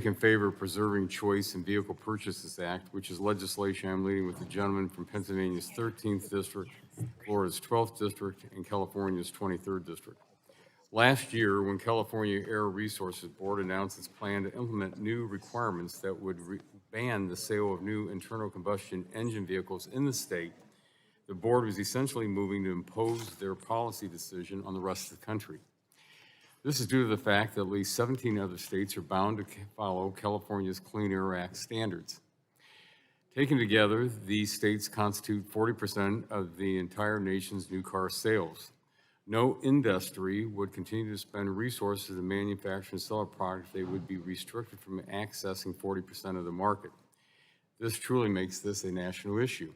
In favor of preserving choice in Vehicle Purchases Act, which is legislation I'm leading with the gentleman from Pennsylvania's 13th District, Florida's 12th District, and California's 23rd District. Last year, when California Air Resources Board announced its plan to implement new requirements that would ban the sale of new internal combustion engine vehicles in the state, the board was essentially moving to impose their policy decision on the rest of the country. This is due to the fact that at least 17 other states are bound to follow California's Clean Air Act standards. Taken together, these states constitute 40% of the entire nation's new car sales. No industry would continue to spend resources to manufacture and sell a product they would be restricted from accessing 40% of the market. This truly makes this a national issue.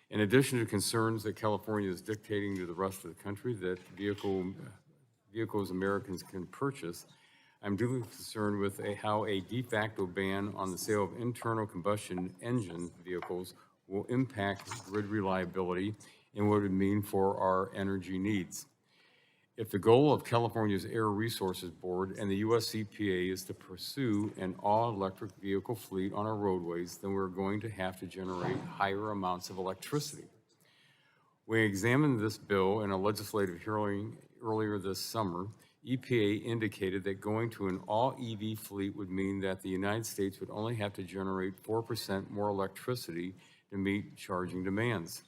In addition to concerns that California is dictating to the rest of the country that vehicles Americans can purchase, I'm deeply concerned with how a de facto ban on the sale of internal combustion engine vehicles will impact grid reliability and what it would mean for our energy needs. If the goal of California's Air Resources Board and the U.S. EPA is to pursue an all-electric vehicle fleet on our roadways, then we're going to have to generate higher amounts of electricity. When we examined this bill in a legislative hearing earlier this summer, EPA indicated that going to an all-EV fleet would mean that the United States would only have to generate 4% more electricity to meet charging demands.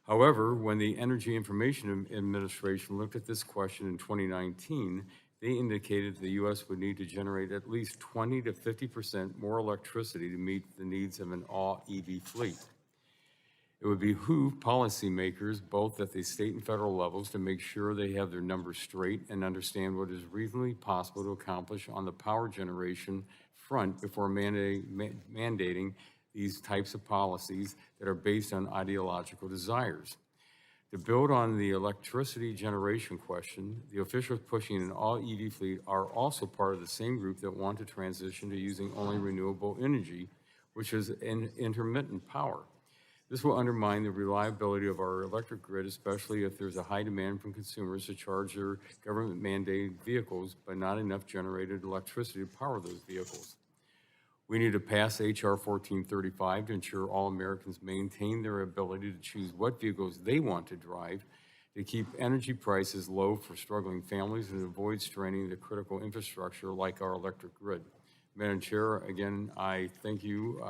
However, when the Energy Information Administration looked at this question in 2019, they indicated the U.S. would need to generate at least 20 to 50% more electricity to meet the needs of an all-EV fleet. It would behoove policymakers, both at the state and federal levels, to make sure they have their numbers straight and understand what is reasonably possible to accomplish on the power generation front before mandating these types of policies that are based on ideological desires. To build on the electricity generation question, the officials pushing an all-EV fleet are also part of the same group that want to transition to using only renewable energy, which is intermittent power. This will undermine the reliability of our electric grid, especially if there's a high demand from consumers to charge their government-mandated vehicles, but not enough generated electricity to power those vehicles. We need to pass H.R. 1435 to ensure all Americans maintain their ability to choose what vehicles they want to drive, to keep energy prices low for struggling families, and avoid straining the critical infrastructure like our electric grid. Madam Chair, again, I thank you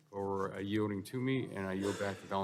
for yielding to me, and I yield back the balance.